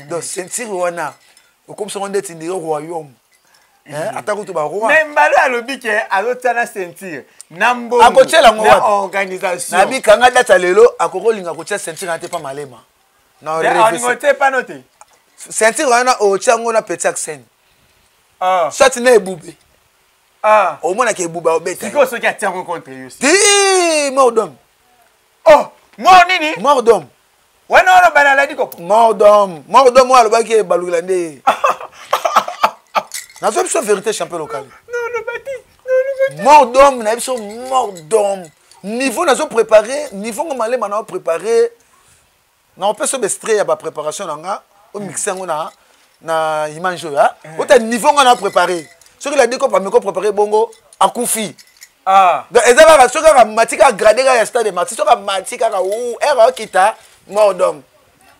donc ceinture wana comme ça on est indire royaume atako to ba roi mais mbalo alobi ke azotana ceinture nambo akochela ngo na organisation na bikanga data lelo akokolinga kocha ceinture na te pa malema na rêve pas noté ceinture wana o chango na petit accent soit na ebube au moins ke ebube obeta siko so ki atia rencontre yo ti mordom mort nini mordom wana wana bana la diko mordom walo ba ki balukila nde na zo vérité champion local non mordom na biso mordom niveau na zo préparer niveau ngo malema na préparer na on peut se bestrer ya ba préparation nga au mixer ngo na image ya autant niveau ngo na préparer ce que la dit qu'on pas me préparer bongo akufi donc ezaba so ka matika grader ya stade matika so ka matika ka ou era kita mordom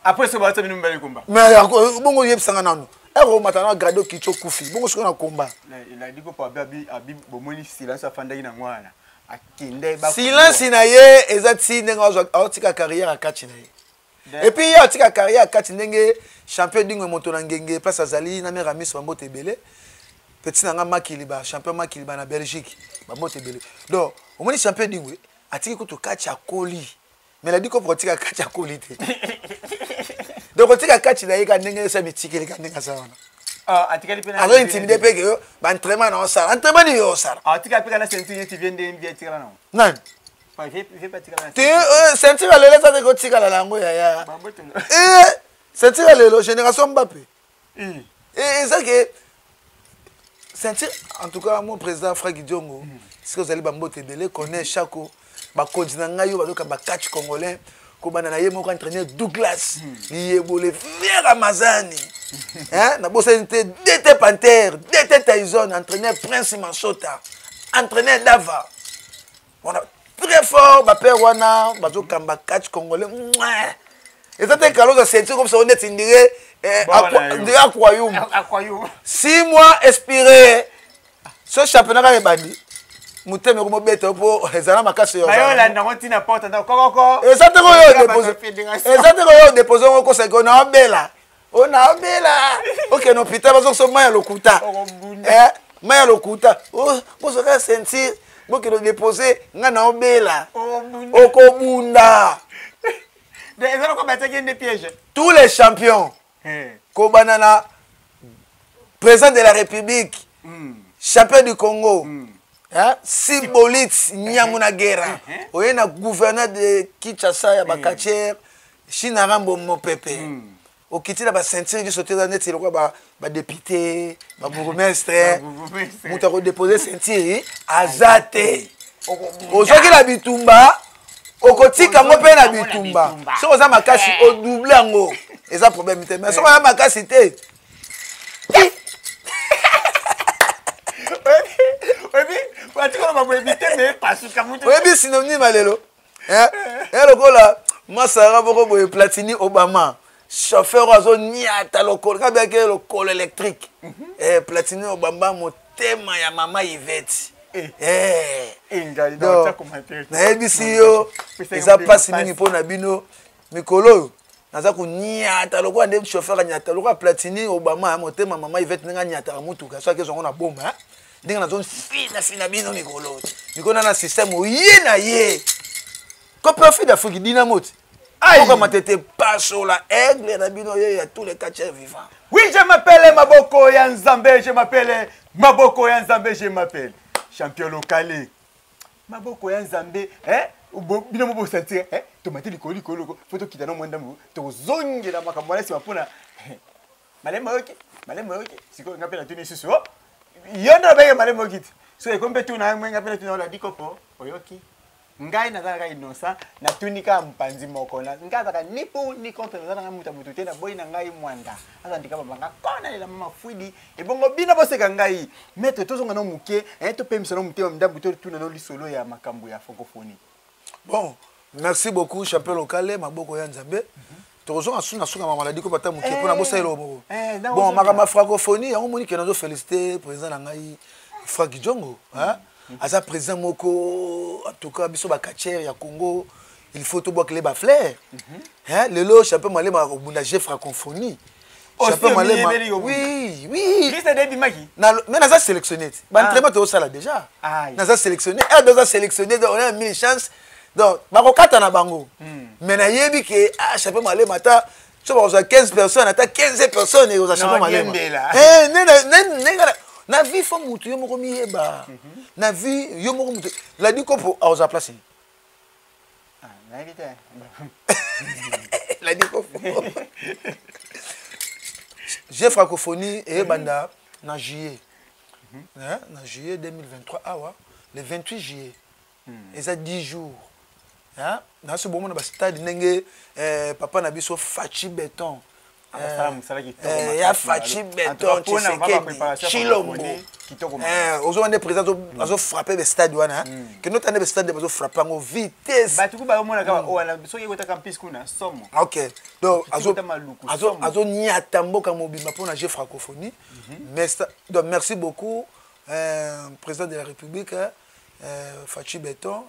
après ce bato binu mbele komba mais bongo yebsanga nanu era matana grader kicho kufi bongo so na komba il a dit qu'on pas abi bomoni silence afanda ina ngwana akinde ba silence na ye ezati ndenga otika carrière a kati na ye et puis ya otika carrière a kati ndenge champion dingwe moto na ngenge place azali na mera miss bambote belé petit nanga makili ba champion makili ba na Belgique bambote belé donc au moins champion dingwe atiki kutu kati ya koli mais la dit ko protika kati ya koli te donc otika kati na ye ka ndenge sa bitikeli ka ndenge sa wana atika lipena alors intimider pe que ba entraînement na osala entraînement ni osala atika pe kana ceinture tu viens de bien tirer non non pas fait pas tirer tu ceinture lelo ça ko tika la lango ya ceinture lelo génération Mbappé et ça que ceinture en tout cas mon président Franck Diongo ce que vous allez bambote belé connaît chaque ba continent ngayo ba doka ba catch congolais ko bana na yemo ko entraîner Douglas Liebole Vera Ramazani na bossente DT Panther DT Tyson entraîneur Prince Masota entraîneur Dava on a très fort ba père wana ba doka ba catch congolais et ça te calo de ceinture comme ça on est indire aquarium 6 mois expiré ce championnat ka bandi muteme ko mobeta po ezana makasi yo bayola ndango tina porte nda kokoko ezate ko yo déposer ko se ko na obela ona obela OK no pita bazo so maya lokuta maya lokuta ko so ka sentir boke no déposer nga na obela okobunda de ezana ko bataki des pièges tous les champions ko banana président de la République champion du Congo Sibolitz Nyamuna Guerra oyena gouverneur de Kinshasa ya bakatier Chinarambo Mopepe okitila ba ceinture du sauter dans net lokwa ba député ba bourgmestre muta ko déposer ceinture azate ozoki la bitumba okotika ngo pe na bitumba so oza makasi o doubler ngo eza problème te mais so oza makasi te oui, synonyme lelo. Lokola Masara boko boye Platini Obama. Chauffeur azo niata lokola ka bien que le col électrique. Platini Obama motema ya mama Yvette. Ngali do ta commentaire. Na ebisi yo. Eza passe mingi pona bino mikolo. Naza ko niata lokola ndem chauffeur niata lokola Platini Obama motema mama Yvette nga niata mutuka. So ke zongo na bomba. Ndenge na zone fina bino mikolo mikona na système oye na ye ko profit d'Afrique dynamite pourquoi matete pas sur la aigle na bino ye ya tous les catcheurs vivants. Oui, je m'appelle Maboko ya Nzambe, je m'appelle Maboko ya Nzambe, je m'appelle champion local Maboko ya Nzambe bino mo sentir tomate likolo photo kitana mwenda mu to zongela makambo na sima pona malema yoki siko ngapela tuni susu yondo bege malemo kiti so ekombe tu na mwenga pele tu na la dikopo oyoki ngai na zaka inosa na tunika mpanzi moko na ngaza ka nipo ni contre na zaka mutu tena boy na ngai mwanda asa ndika banga kona ila mama fuidi ebongo bina boseka ngai mete to zonga no muke to pemisa no mutema ndambu to tu na no lisolo ya makambo ya francophonie. Bon, merci beaucoup champion local Maboko ya Nzambe. Tozonga suna suka mama maladie ko bata muke pona bosa elo mo. Bon, makama francophonie yango moni ke nazo féliciter président na ngai Franck Diongo, asa président moko en tout cas biso ba catcher ya Congo il faut tout boire que les bafleurs. Le lot, champion Malema, au bout de la francophonie. Champion Malema. Oui, oui. Mais on a sélectionné. L'entraînement est au salaire déjà. On a sélectionné. On a sélectionné, on a mis une chance. Donc, on a bango. Mais on a dit que champion Malema, tu as 15 personnes, tu as 15 personnes et on a champion Malema. Na vie faut mutu yo moko miyeba. Na vie yo moko mutu. La dit ko pour aux placer. Ah, na éviter. La dit ko. J'ai francophonie et banda na juillet. Hein, na juillet 2023 le 28 juillet. Et ça 10 jours. Hein, na ce moment na stade ndenge papa na biso Fachi Béton. Il y a Fachi Béton, Chilombo. Aujourd'hui, on est présent, on a frappé le stade. Que notre année, le stade, on a frappé en vitesse. Ok. Donc, on y a tambo comme mobile pour la francophonie. Donc, merci beaucoup, président de la République, Fachi Béton.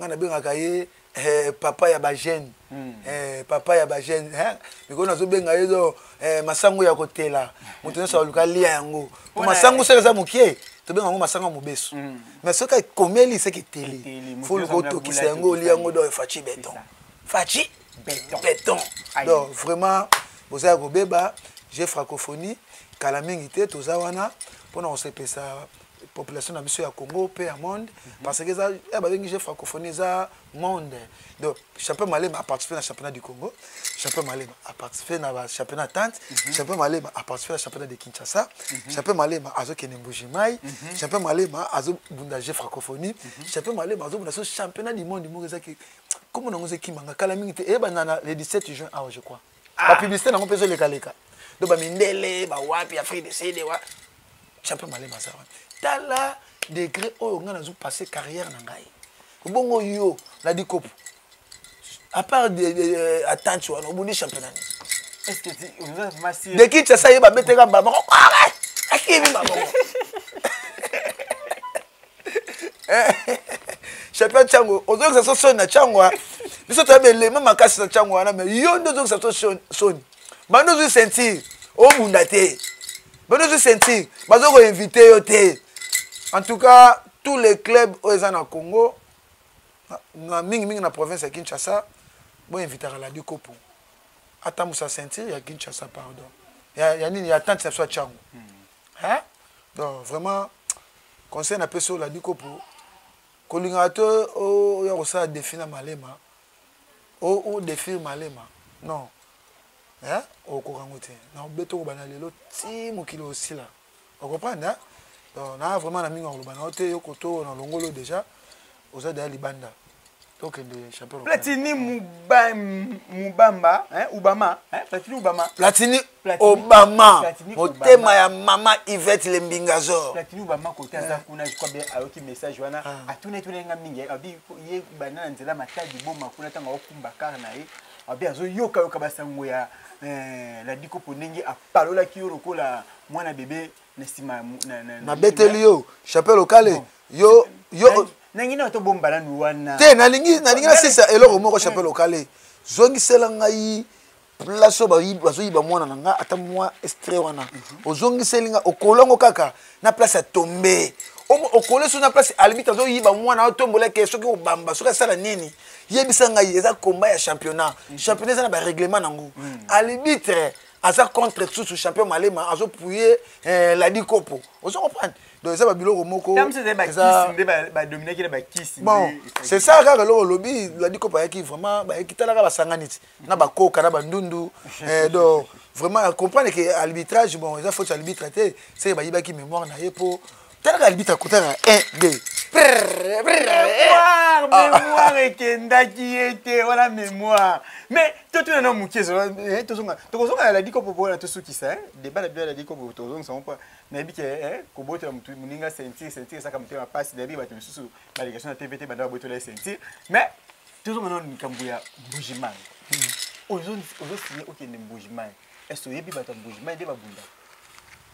On a bien accueilli. Papa ya bagène papa ya bagène biko nazo benga yezo masango ya kotela moto nso luka lia yango masango seka mukie to benga ngo masango mobeso mais ce ka komeli c'est que télé faut le koto ki sango lia ngo do Fachi Béton Fachi Béton donc vraiment boza ko beba j'ai francophonie kala mingi te toza wana pona on se pesa population na biso ya Congo pe à monde parce que ça j'ai francophonie ça monde donc champion Malema a participé à championnat du Congo, champion Malema a participé à championnat Tante, champion Malema a participé à championnat de Kinshasa, champion Malema a zo Kenembujimai, champion Malema a zo bundage francophonie, champion Malema a zo bundage championnat du monde comment on a kimanga kala mingi te banana le 17 juin je crois. La publicité na ngopezo le kaleka. Donc ba mindele ba wapi Afrique du Sud wa champion Malema ça. Tala degré o ngana zo passer carrière na ngai. Bongo yo la di kopo. À part de attente on a championnat. Est-ce que vous avez massé de qui ça y est ba beteka ba mako. Akimi ba mako. Champion Chango, ozo que ça sonne na Chango. Biso tabele mama kasi na Chango na mais yo ndo que ça sonne. Bando zo sentir o bunda te. Bando zo sentir bazo ko inviter yo te. En tout cas, tous les clubs au Congo na mingi na province ya Kinshasa bon inviter à la du Kopo ata musa sentir ya Kinshasa pardon ya nini ya tante soit Chango hein donc vraiment conseil na peso la du Kopo kolingato o ya kosa défi na Malema o défi Malema non hein o korangote na beto ko bana lelo ti mokilo aussi là on comprend hein donc na vraiment na mingi ngoloba na te yo koto na longolo déjà aux aides à Libanda. Donc, le champion. Platini Mubamba, hein, Obama, hein, Platini Obama. Platini Obama. Au thème ya Maman Yvette Lembingazor. Platini Obama, côté Azakuna, je crois bien, avec un message, Joana, à tout net, abi, ye, banana, nzela, matadi, bon, makuna, tanga, okumba, karnae, abi, azo, yoka, yokabasangoya, la diko ponenge, a palola, kiyoroko, la, moana bébé, nestima, na betelio, chapelle local, yo, nangina to bomba na nuwana te nalingi na sisa eloko moko chapelle locale zongi selanga yi place ba yi bazo yi ba mwana nanga ata mwa extrait wana ozongi selinga okolongo kaka na place tombe okole so na place albita zo yi ba mwana otombola ke soki obamba soki sala nini yebisanga yi eza combat ya championnat championnat na ba règlement nango arbitre asa contre tout champion Malema azo pouiller la di kopo ozo comprendre. Donc ça va biloko moko bon c'est ça kaka le lobby la di kopa yaki vraiment ba kitalaka ba sanganiti na ba koka na ba ndundu donc vraiment comprendre que arbitrage bon ça faut arbitrater c'est ba yibaki mémoire na yepo talaka arbitre kotaka 1 2 mémoire kendaki était voilà mémoire mais tout non mukezo tozonga la di kopo bona to sukisa débat la di kopo tozonga ça pas na bi ke ko botela mutu muninga sentir ça comme tema passe debi ba tumususu ba délégation na TVT banda botela sentir mais tozonga non nikambuya Mbujimai ozo signé okende Mbujimai est-ce que yebi ba Mbujimai de ba bunda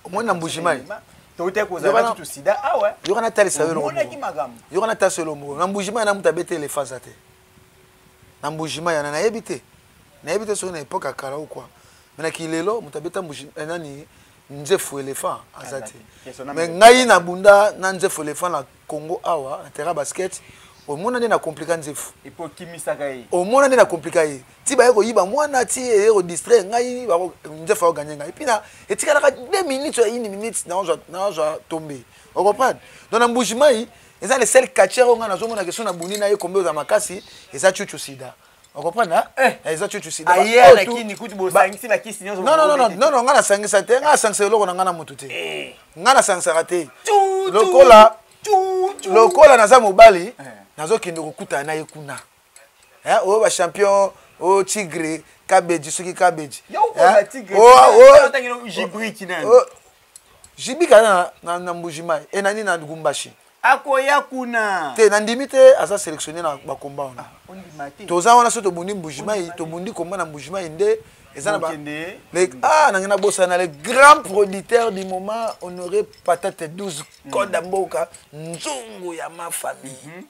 au moins na Mbujimai tote ko za tout sida ah ouais yokana talisa yo on a ki magam yokana taselo mo na Mbujimai na mutabete le phase ate na mbujima yana nayebi te sur une époque à kala ou quoi mais na kilelo mutabeta mbujima nani nzefu éléphant azati mais ngai na bunda na nzefu éléphant na Congo awa na terrain basket au mona na compliqué nzefu ipo kimisa kai au mona na compliqué ti ba yeko yiba mwana ti ero distraire ngai ba nzefu a gagner ngai et puis na etika la 2 minutes ou 1 minute na on tomber on comprend donc na mbujima yi eza le seul catcher on a zomona question na buni na ye kombe za makasi eza chuchu sida on comprend là eza chuchu sida ayer lakini kuti bo sangisi ba kisi nyozo non ngana sangisa te ngana sangisa loko na ngana mutu te ngana sangisa te lokola naza mobali nazo kende kokuta na ye kuna o ba champion o tigre cabbage soki cabbage jibika na mbujima enani na ngumbashi akoya kuna te nandimi te aza sélectionné na bakomba wana toza wana so tobundi mbujima tobundi komba na mbujima nde eza na ba nangena bosana le grand producteur du moment honoré patate 12 Koda Mboka nzungu ya ma famille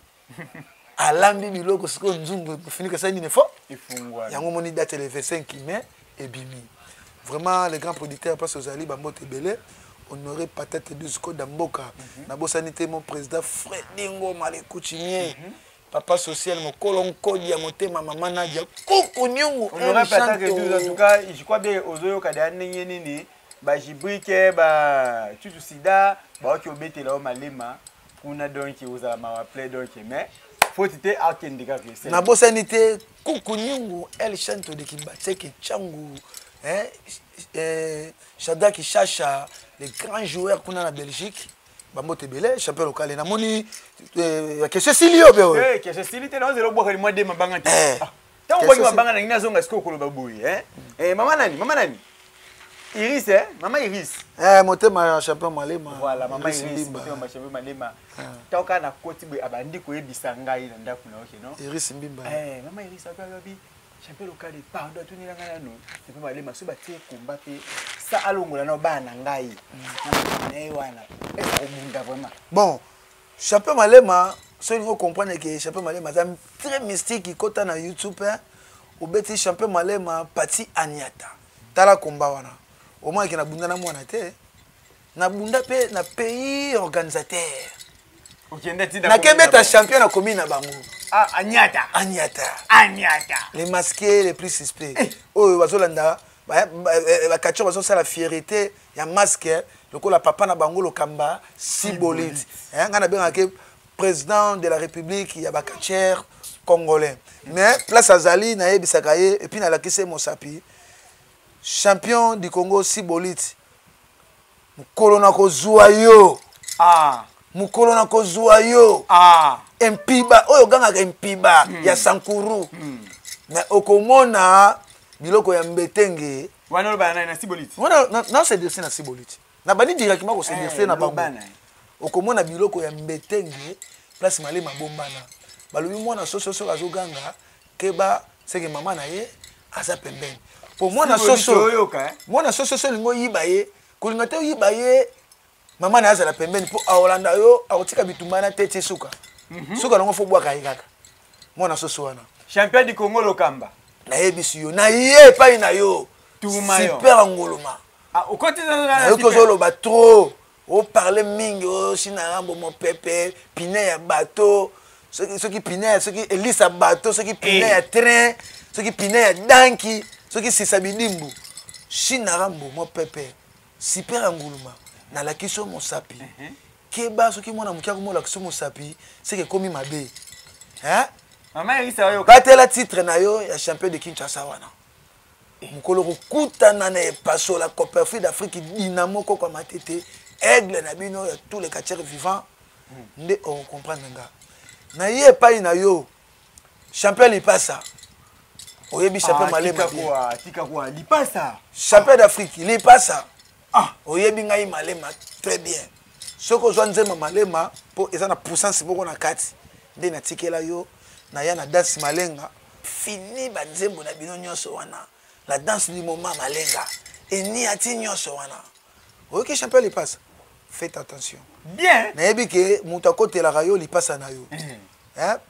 alambi biloko siko nzungu finika ça ni fo yango moni date le 25 mai et bimi vraiment les grands producteurs parce aux ali bambote belé honoré patate 12 Koda Mboka na bosanité mon président Fredingo Malekuchimie papa social mon colon kodi ya motema mama Nadia kuku nyungu honoré patate 12 en tout cas je crois bien ozoyo kada nyenye nini ba jibrike ba tutu sida ba ki obetela o malema kuna donc oza ma play donc mais faut tite akendika que na bosanité kuku nyungu elle chante de kibateke changu Shadraki Chacha, les grands joueurs qu'on a en Belgique, Bambote Belé, champion local. Na moni, qu'est-ce Silio be? Qu'est-ce Silio te non zero boka moi de mabanga te. Tant boka mabanga na ngina zonga siko ko baboui, maman nani? Iris maman Iris. Motema champion Malema. Voilà, maman Iris, motema champion Malema. Tant kana koti boy abandi ko yebisa ngai na ndaku na oke no. Iris Mbimba. Maman Iris ababi. Champion local pardon tout ni ngana no c'est pas aller maso batie combat pe ça alongola na bana ngai na wana est obunda vraiment bon champion Malema so ni comprendre que champion Malema c'est très mystique qui kota na YouTube au beti champion Malema Pati Aniata tala combat wana au moins que na bunda na mwana te na bunda pe na pays organisateur na kebeta champion na commune na bango Aniata. Les masqués les plus suspects. Oh, bazolanda ba kacho bazosa la fierté ya masque lokola papa na bango lokamba Sibolite. Ngana benga ke président de la République ya bakacher congolais. Mais place azali na yebisaka ye et puis na lakise Mosapi champion du Congo Sibolite. Mukolo na kozwa yo. Mukolo na kozwa yo. Mpiba oyo ganga mpiba ya Sankuru mais okomona biloko ya mbetenge wana bana na Sibolite wana na se dessin na Sibolite na bani directement ko se dessin na bango okomona biloko ya mbetenge place Malema bombana balobi mwana soso azoganga keba seke mama na ye aza pembeni po mwana soso lingo yiba ye kulinga te yiba ye mama na aza la pembeni po aolanda yo akotika bitumbana tete suka suka nango fo bwaka kaka mwana soso wana champion du Congo lokamba na yebisi yo na ye pa ina yo super ngoloma au côté na yo kozolo ba trop o parler mingi o sina rambo mo pepe pine ya bateau ceux qui pine ceux qui elisa bateau ceux qui pine ya train ceux qui pine ya danki ceux qui sisabidimbu sina rambo mo pepe super ngoloma na la kiso mo sapi keba soki mwana mukia ko mo la kiso mo sapi c'est que komi mabe maman Irisa yo batela titre na yo ya champion de Kinshasa wana mukolo kokutana na paso la Coupe d'Afrique Dynamo ko kwa matete aigle na bino ya tous les catcheurs vivants nde on comprendre nga na ye pa ina yo champion lipasa oyebi champion Malema tika kwa lipasa champion d'Afrique lipasa oyebi ngai Malema très bien soko zo nzema Malema po eza na puissance boko na kati nde na tikela yo na ya na danse malenga fini ba nzembo na bino nyonso wana la danse du moment malenga eni ati nyonso wana oyoki champion lipasa faites attention bien na yebi ke mutu akotela yo lipasa na yo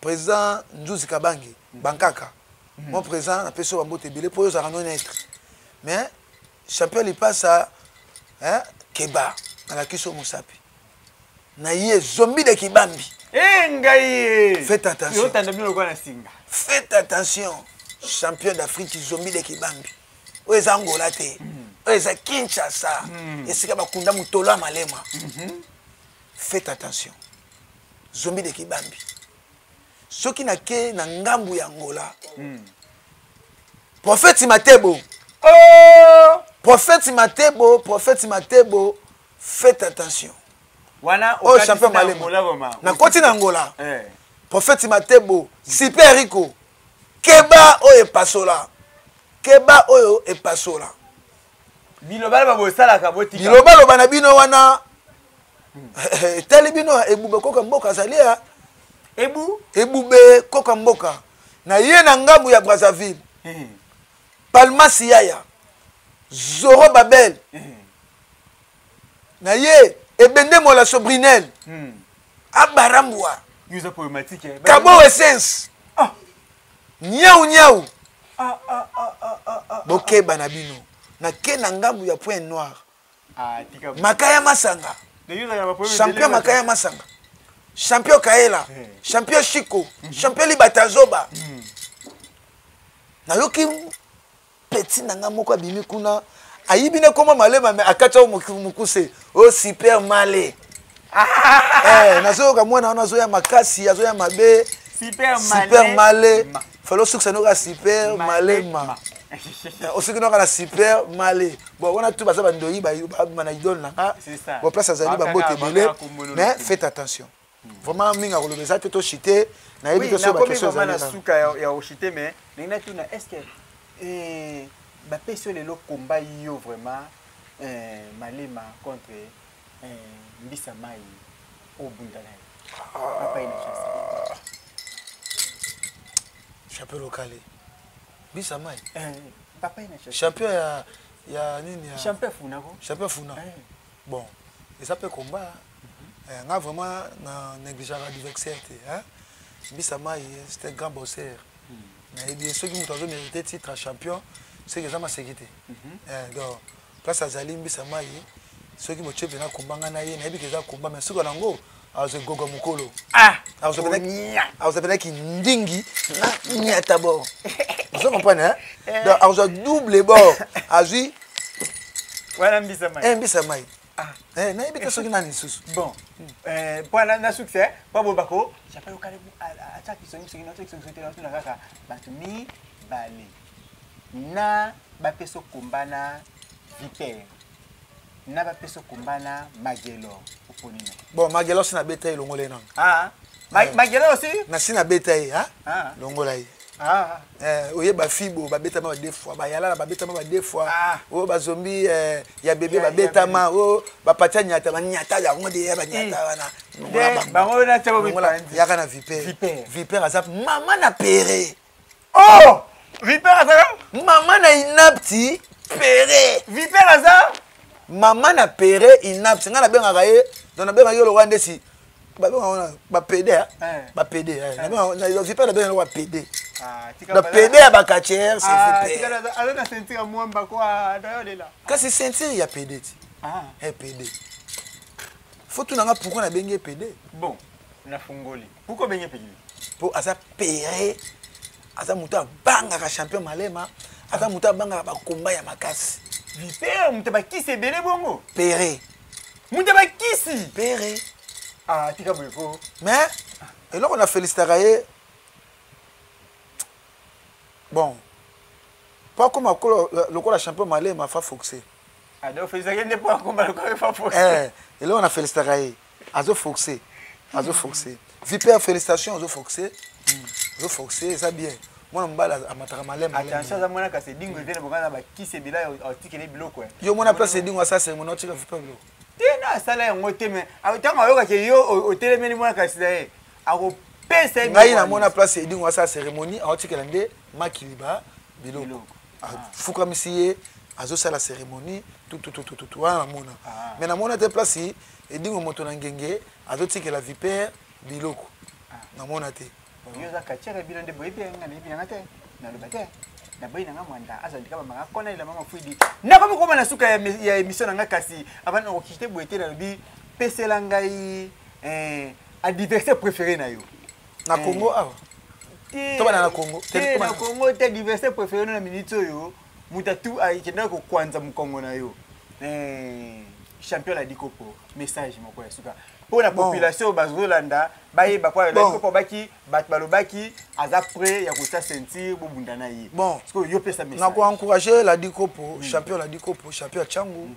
président Nzuzi Kabange bankaka Mon président, a fait ça, pour eux, honnête. Mais, champion, il passe à Keba, à la Kiso Moussapi. Naïe, zombie de Kibambi. Faites attention. Faites attention. Champion d'Afrique, zombie de Kibambi. Où est Angola? Où est Kinshasa? Et c'est comme Kunda Mutola Malema. Faites attention. Zombie de Kibambi. Ceux qui n'ont que Nangambu Angola. Prophète Matebo. Oh! Prophète Matebo. Faites attention. Oh, champion Malema. Na continue Angola. Prophète Matebo. Super Rico. Keba oyo epasola. Keba oyo epasola. Bilobalo babosala kaboti. Bilobalo bana bino wana. Tali bino ebube koka mboka zalia. Ebube koka mboka. Na ye na ngambu ya Brazzaville. Palma Siaya. Zoro Babel. Na ye ebende mola Sobrinel. Abarambwa. Yuza problématique. Kabo Essence. Niaou. Boke banabino. Na ke na ngambu ya point noir. Makaya Masanga. Champion Makaya Masanga. Champion Kaela. Champion Chico. Champion Libatazoba. Na yoki petit nanga moko bimi kuna. Ayibine koma malema me akacha mukuse. Oh super malé. Nazo ka mwana nazo ya makasi, azo ya mabe. Super malé. Falo succès no ka super malé ma. Aussi que no ka super malé. Bon on a tout basa bandoi ba na idole na. Bon place azali ba bote belé. Mais faites attention. Vraiment minga ko lobeza te to chité na yebi to so ba question za na suka ya chité mais nina tuna est-ce que ba peso le combat yo vraiment Malema contre Mbisa Mai au Bundala. Papa ina chance. Champion local. Mbisa Mai. Papa ina chance. Champion ya nini ya champion Funa ko? Champion Funa. Bon, et ça peut combat. On a vraiment négligé l'adversaire. Mbisa Mai, c'était un grand bosseur. Et bien ceux qui ont mérité le titre champion, c'est que ça m'a sécurité. Donc, place à Zali Mbisa Mai, ceux qui m'ont tué venir combat, combat, mais ceux qui ont azo gogo mukolo. Azo pena ki ndingi na nyata bo. Vous comprenez hein? Donc azo double bord. Azu voilà Mbisa Mai. Mbisa Mai. Na ibita soki nani susu. Bon. Pour na succès, pas bobako, j'appelle au calme attaque qui sont na kaka batumi bale. Na ba peso kombana Vipère. Na ba peso kombana Magelo oponina. Bon, Magelo sina betaille longolé nan. Magelo aussi? Na sina betaille longola yi. Oye ba fibo ba beta ma deux fois, ba yala ba beta ma deux fois. O ba zombie ya bébé ba beta ma o ba patia nyata ba nyata ya ngode ya ba nyata wana. Ba ngona tabo ya kana Vipère azap maman na péré. Oh! Vipère azap maman na inapti péré. Vipère azap maman na péré inapti ngana benga kaye dona benga yo lo wande si ba PD ba PD na Vipère na benga ba PD. La PD à Bakatière, c'est Vipère. Alors la ceinture moi mbakwa d'ailleurs là. Kasi ceinture il y a PD. PD. Faut tout nanga pourquoi na benga PD. Bon, na fungoli. Pourquoi benga PD? Pour asa péré. Asa muta banga ka champion Malema, asa muta banga ba combat ya makasi. Vipère muta ba kisi belé bongo. Péré. Muta ba kisi. Péré. Tika boyko. Mais et là on a félicité Raye. Bon, pas comme le champion malais m'a fait foxer. Donc, félicitations n'est pas comme le fait foxer. Et là, on a félicité Raye. Azo foxer. Vipère, félicitations, Azo foxer. Azo foxer, ça bien. Moi, je suis à Matara malais. Attention, ça m'a dit que dingue vient de me qui c'est bila au ticket les blocs quoi. Yo mon place c'est dingue ça c'est mon autre Vipère bloc. Tiens, ça là on te mais tant que yo au télé mais moi ka c'est a ko pesa ngai na mon place c'est dingue ça cérémonie au ticket landé makiliba biloko. Fuka misiye azo sala cérémonie tout wana mona. Mais na mona te place et dingue moto na ngenge azo ticket la Vipère biloko. Na mona te. Yo za ka tire bilande boye bien ngani bien ngate. na le bate na boy na mwanda azali kama manga kona ila mama fuidi na comme comment na suka ya émission na kasi avant on quitter boité na bi pesela ngai adversaire préféré na yo na Congo awa to bana na Congo na Congo te adversaire préféré na minute yo mutatu aikenda ko kwanza mkongo na yo champion la dikopo message moko ya suka pour la population bazolanda bayeba kwa la dikopo baki bat balobaki aza prêt ya kota sentir bobunda na ye bon parce que yo pesa message na ko encourager la dikopo champion la dikopo champion Changu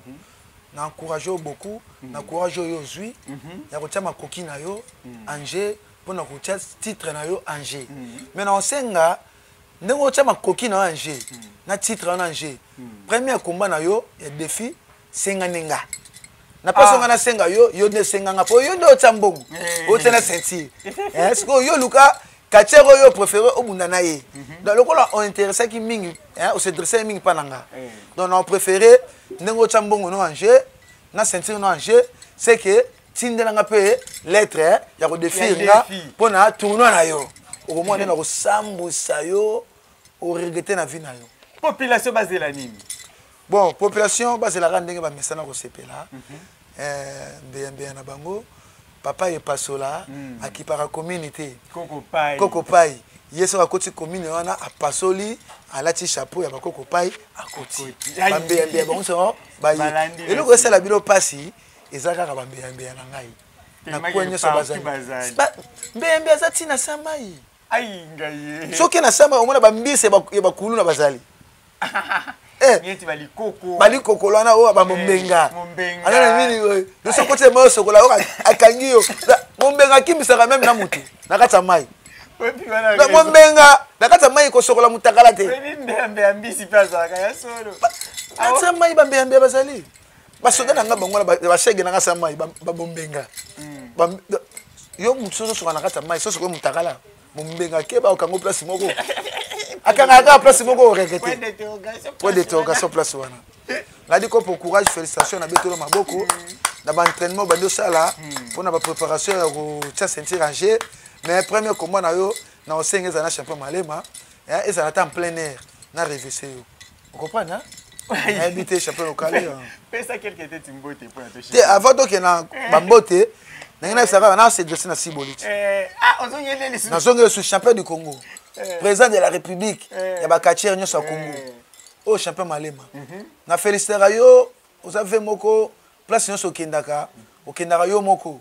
na encourager beaucoup na encourager yo zui ya kotia makoki na yo Angers pour na kotia titre na yo Angers mais na osenga ndenge otia makoki na Angers na titre na Angers premier combat na yo ya défi senga nenga na personne na senga yo ne senga nga po yo ndo tambongo o tena sentir est-ce que yo luka kachero yo préféré obunda na ye dans le cas on intéressé qui mingi on se dressé mingi pananga donc on préféré ndengo tambongo no Angers na sentir no Angers c'est que tindela nga pe lettre ya ko défier nga pona tournoi na yo au moins na ko sambusa yo o regretter na vie na yo population bazela nini bon population bazela ndenge ba mesana ko sepela bien na bango papa e pasola akipara communauté Koko Pai yeso akoti commune wana apasoli alati chapeau ya Koko Pai akoti bambe bango so bayi eloko esala bino pasi ezaka ka bambe na ngai na kwenye so bazali mbe azati na samai ai ngai soki na sama omona bambise ya bakulu na bazali Nieti balikoko balikoko lwana o bamombenga ana nini we no sokote mo sokola o akangi yo mombenga kimisaka même na mutu na kata mai na mombenga na kata mai ko sokola mutakala te mbe ambisi pasa ka ya solo kata mai bambe bazali basoda na nga bangola ba shege na kasa mai babombenga yo mutu so na kata mai so soko mutakala mombenga ke ba okango place moko akanga place moko regretter point d'interrogation place wana la dit pour courage félicitations na betolo maboko na ba entraînement bando sala pour na ba préparation ya ko tia sentir Angers mais premier combat na yo na osengeza na champion Malema et ça en plein air na révisé yo vous comprenez hein habité champion local pesa quelque tête mbote pour te chier avant donc na bambote na saka na c'est dossier na Siboliti ozongele les na zonge sous champion du Congo président de la République ya ba katier nyoso Congo au champion Malema na féliciter yo oza moko place nyoso kendaka yo moko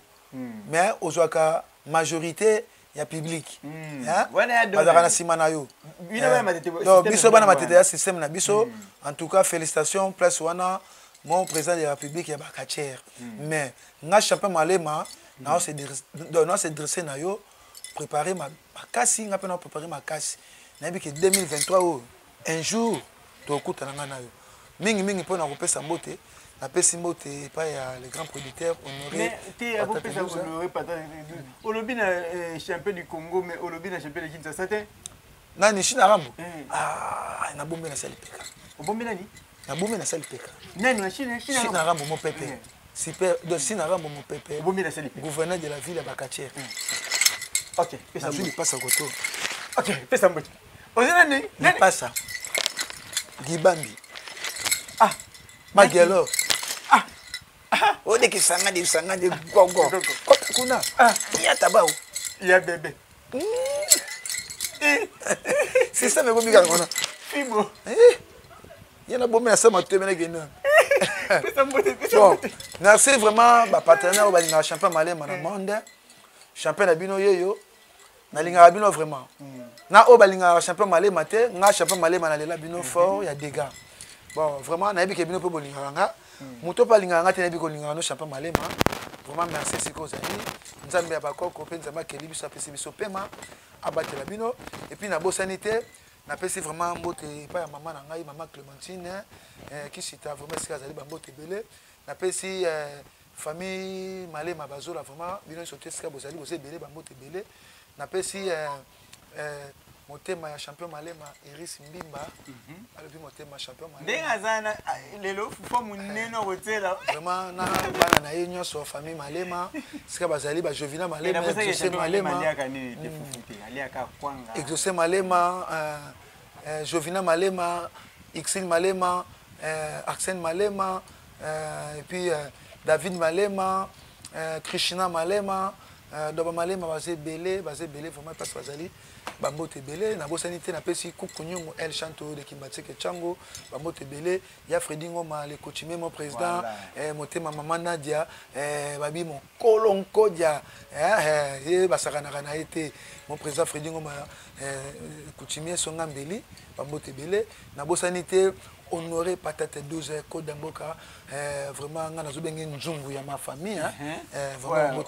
mais ozwaka majorité ya public hein bazaka na sima na yo biso bana matete ya système na biso en tout cas félicitations place wana mon président de la République ya ba katier mais nga champion Malema na se dresser na yo préparer ma kasi nga pena préparer ma kasi na bi que 2023 un jour to kuta na yo mingi pona ko pesa mbote na pesi mbote pa ya les grands producteurs honoré mais ti abo pesa honoré pata olobi na champion du Congo mais olobi na champion de Kinshasa te nani China Rambo na bombe na sali peka bombe nani na bombe na sali peka nani na China Rambo mon pépé super de China Rambo mon pépé bombe na sali gouverneur de la ville ya Bakatier. Ok, pesa mbote. Pasa koto. Ok, pesa mbote. Ozena ni? Pasa. Gibambi. Magelo. Ode kisanga de gogo. Kota kuna. Ya tabao. Ya bébé. C'est ça me gomiga kona. Fibo. Yana bombe na sama temene gena. Pesa mbote. Bon, merci vraiment ba partenaire ba linga champion Malema na monde. Champion na bino yeyo na linga bino vraiment na o balinga champion Malema te nga champion Malema na lela bino fort ya dégâts bon vraiment na yebi ke bino pe bolinga nga muto pa linga nga te na yebi ko linga no champion Malema vraiment merci siko zali nzambe ya bakoko pe nzambe ke libiso apesi biso pema abatela bino et puis na bosanité na pesi vraiment mbote pa ya maman na ngai maman Clémentine qui cita vraiment sika zali ba mbote belé na pesi famille Malema bazola vraiment bino sote sika bozali bozé belé bambote belé na pesi motema ya champion Malema Iris Mbimba alobi motema champion Malema ndenga zana lelo fo muneno hotela vraiment na bana na yenyo so famille Malema sika bazali ba Jovina Malema José Malema aliaka kwanga José Malema Jovina Malema, Ixil Malema, Arsène Malema, et puis David Malema, Krishna Malema, Doba Malema, basé belé, vraiment pas Swazali, Bambote belé, na bosanité na pesi Kukunyungu, El Chanto de Kimbatseke Chango, Bambote belé, ya Freddy Ngoma, le coachimé mon président, Motema Maman Nadia, Babi mon Kolonko Dia, Basakana été mon président Freddy Ngoma, coachimé Songambeli, Bambote belé, na bosanité honoré patate 12 Côte d'Amboka, vraiment ngana zobenge nzungu ya ma famille vraiment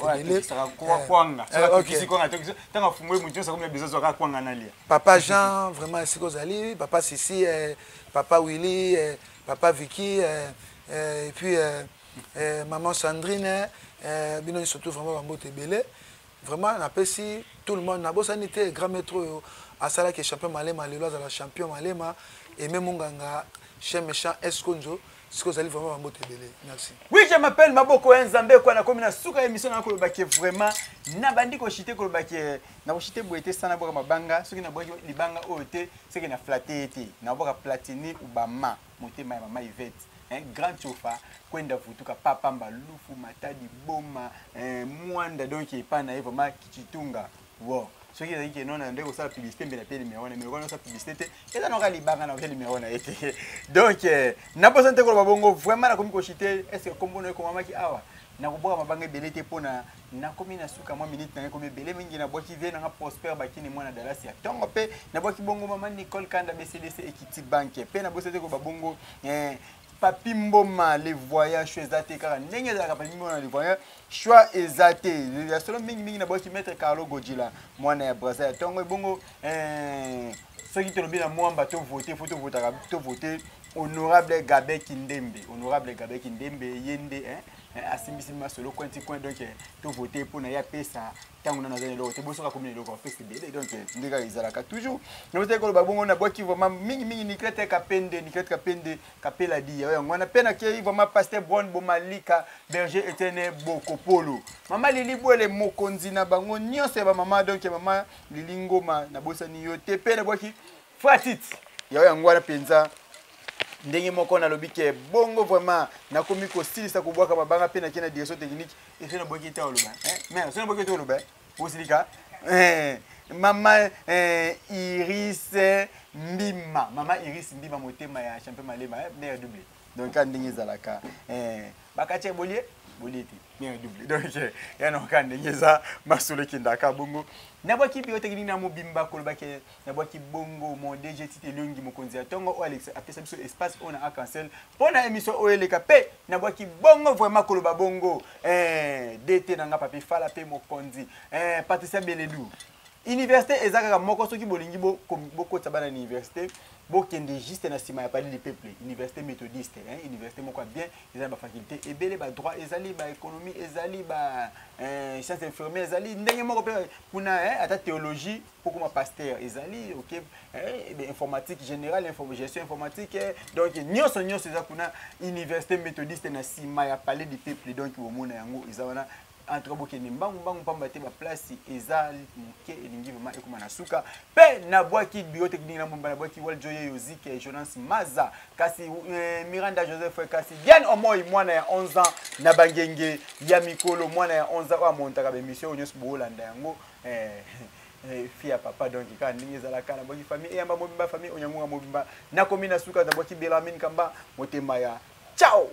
papa Jean vraiment siko zali, papa Sissi, papa Willy, papa Vicky, et puis maman Sandrine, bino surtout vraiment bambote belé, vraiment na pesi tout le monde na bosanité grand maître à sala que champion Malema le lois à la champion Malema et même nganga chez méchant Esconjo, ce que vous allez vraiment en belé. Merci. Oui, je m'appelle Maboko Nzambe, quoi, na comme na souka émission na kolobaki vraiment na bandi ko chité kolobaki na ko chité boité sana boka mabanga, ce qui na boki libanga oté, ce qui na flatté été, na boka platini ou bama, motema ya mama Yvette, un grand chofa, kwenda futuka papa mbalufu matadi boma, mwanda donc pas na vraiment kichitunga. Wow. Ce qui est que non, on a une publicité, mais la numéro, mais on a une publicité, et là, on a les banques, on a numéro. Donc, n'a pas senti que le bongo vraiment la communauté, est-ce que comme on est comme maman qui a, n'a pas ma banque belé pour na comme na suka moi minute na comme belé mingi na boki vient na prosper baki ni mwana Dallas ya tongo pe na boki bongo maman Nicole Kanda BCDC Equity Bank pe na bossé ko bongo Papi Mboma les voyages chez Zate car ndenge za papi Mboma les voyages choix ezate ya solo mingi na boki mettre Carlo Godila mwana ya Brazza tongo bongo ceux qui te le bien moi to voter faut to voter honorable Gabé Kindembe yende asimisima solo kwenti coin donc to voter pour na ya pesa tango na zane lo te bosoka comme le ko festi belé donc ndika izalaka toujours no te ko babongo na boki vraiment mingi ni krete kapende kapela di ya ngwana pena ke vraiment pasteur bon bomalika berger etene bokopolo mama lili boele mokonzi na bango nyose ba mama donc mama lili ngoma na bosani yo te pena boki fatit ya ngwana penza ndenge moko na lobi ke bongo vraiment na komi ko styliste ko bwaka mabanga pe na kena direction technique et c'est na boki ta oloba mais c'est na boki ta oloba osilika mama Iris Mbima motema ya champion Malema meilleur doublé donc ndenge zalaka bakati bolier boliti meilleur doublé donc ya no ndenge za masolo kindaka bongo na boki bio technique na mobimba koloba ke na boki bongo mon DG tite longi mokonzi atongo o Alex apesa biso espace on a cancel pona émission oeleka pe na boki bongo vraiment koloba bongo DT nanga papi fala pe mokonzi Patricia Beledou université ezaka moko soki bolingi boko tabana université bokende juste na sima ya pali le peuple université méthodiste université moko bien ezali ba faculté ebele ba droit ezali ba économie ezali ba sciences infirmières ezali ndenge moko pe kuna ata théologie poko ma pasteur ezali OK informatique générale gestion informatique donc nyonso eza kuna université méthodiste na sima ya pali le peuple donc omona yango ezana entre bokeni mbangu pamba te ba place ezali muke elingi vraiment ekoma na suka pe na bwaki biotechnique na mbamba na bwaki Waljoye Yozike Jonas Maza kasi Miranda Joseph kasi Diane Omoy mwana ya 11 ans na bangenge ya mikolo mwana ya 11 ans wa montaka ba émission nyos bolanda yango fia papa donc ka ndingi za la kana bwaki famille e amba mobimba famille onyangunga mobimba na komina suka na bwaki Belamin kamba motema ya ciao.